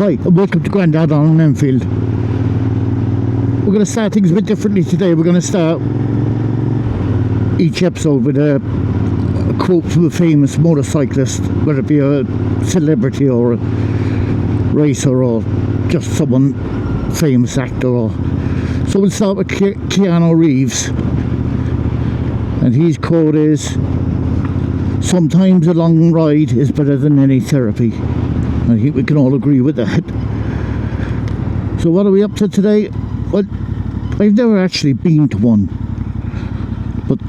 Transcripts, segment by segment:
Hi, and welcome to Grandad on Enfield. We're going to start things a bit differently today. We're going to start each episode with a quote from a famous motorcyclist, whether it be a celebrity or a racer or just someone famous actor. So we'll start with Keanu Reeves, and his quote is, "Sometimes a long ride is better than any therapy." I think we can all agree with that. So what are we up to today? Well, I've never actually been to one, but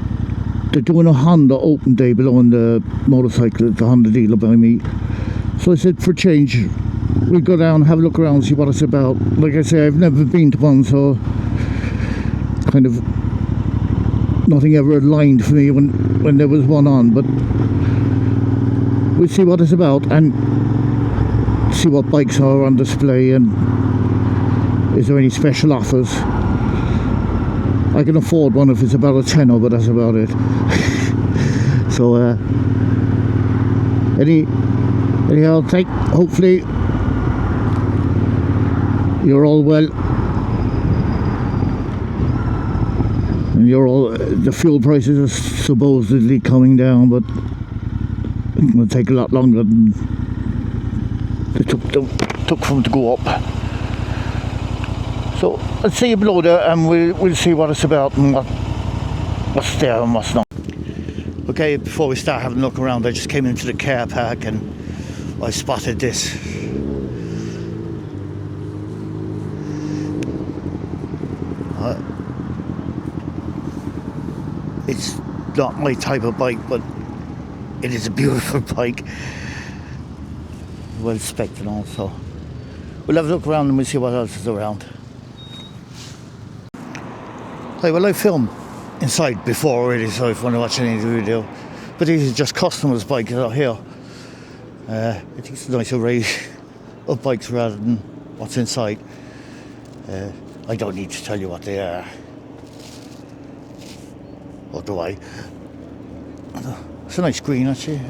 they're doing a Honda open day below in the motorcycle at the Honda dealer by me. So I said, for change, we'll go down, have a look around, see what it's about. Like I say, I've never been to one, so kind of nothing ever aligned for me when there was one on, but we'll see what it's about and see what bikes are on display and is there any special offers. I can afford one if it's about a tenner, but that's about it. So anyhow, hopefully you're all well and you're all the fuel prices are supposedly coming down, but it's going to take a lot longer than it took for them to go up. So let's see you below there and we'll see what it's about and what's there and what's not. Okay, before we start having a look around, I just came into the car park and I spotted this. It's not my type of bike, but it is a beautiful bike. Well spec'd and all, so we'll have a look around and we'll see what else is around. Hey, well, I filmed inside before already, so if you want to watch any of the video, but these are just customers' bikes out here. I think it's a nice array of bikes rather than what's inside. I don't need to tell you what they are, or do I? It's a nice green actually.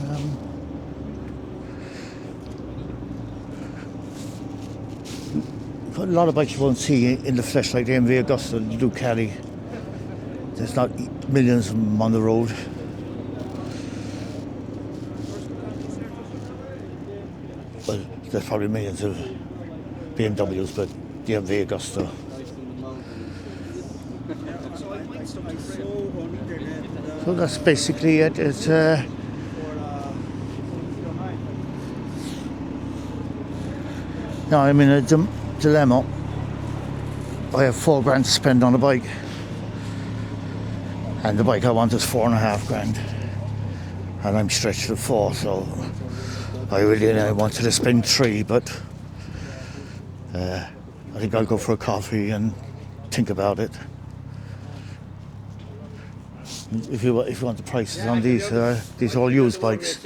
A lot of bikes you won't see in the flesh, like the MV Augusta, the Ducati. There's not millions of them on the road. Well, there's probably millions of BMWs, but the MV Augusta. So that's basically it. It's now I'm in a dilemma. I have $4,000 to spend on a bike, and the bike I want is $4,500, and I'm stretched to 4, so I really wanted to spend 3, but I think I'll go for a coffee and think about it. If you want the prices on these are all used bikes.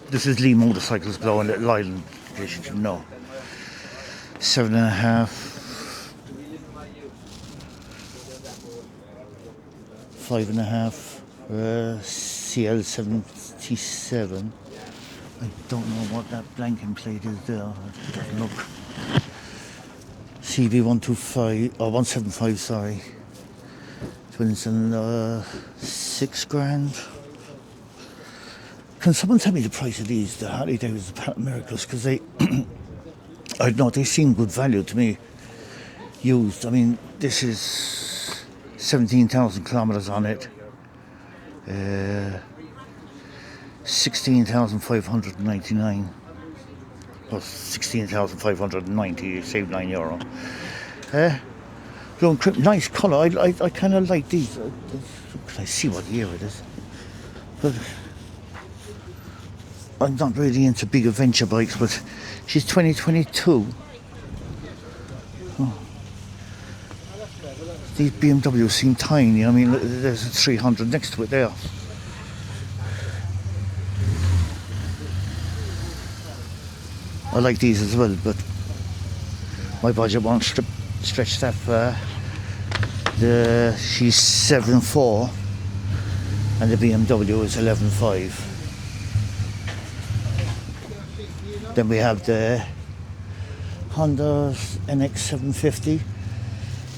This is Lee Motorcycles below in Little Island, in case you didn't know. 7.5, 5.5, CL77. I don't know what that blanking plate is there. It doesn't look. CB125 or 175, sorry. Twinson, $6,000. Can someone tell me the price of these, the Harley Davidson Pan Miracles? Because they, I don't know, they seem good value to me, used. I mean, this is 17,000 kilometers on it. 16,599. Or 16,590, you save €9. Nice colour. I kind of like these. Can I see what year it is? But I'm not really into big adventure bikes, but she's 2022. Oh. These BMWs seem tiny. I mean, there's a 300 next to it there. I like these as well, but my budget won't stretch that far. She's 7.4 and the BMW is 11.5. Then we have the Honda NX 750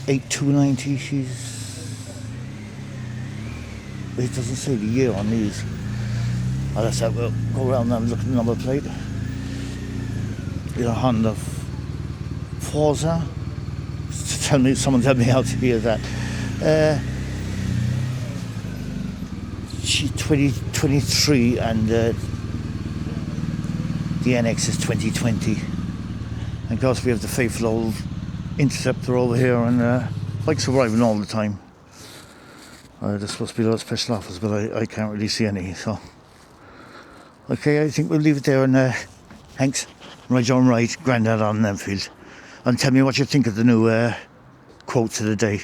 8290. It doesn't say the year on these. I'll just have a go around and look at the number plate. The Honda Forza. Someone tell me how to hear that. 2023 and the NX is 2020. And of course we have the faithful old Interceptor over here, and bikes arriving all the time. There's supposed to be a lot of special offers, but I can't really see any. So okay, I think we'll leave it there, and thanks. Right on right, Grandad on Enfield. And tell me what you think of the new quotes of the day.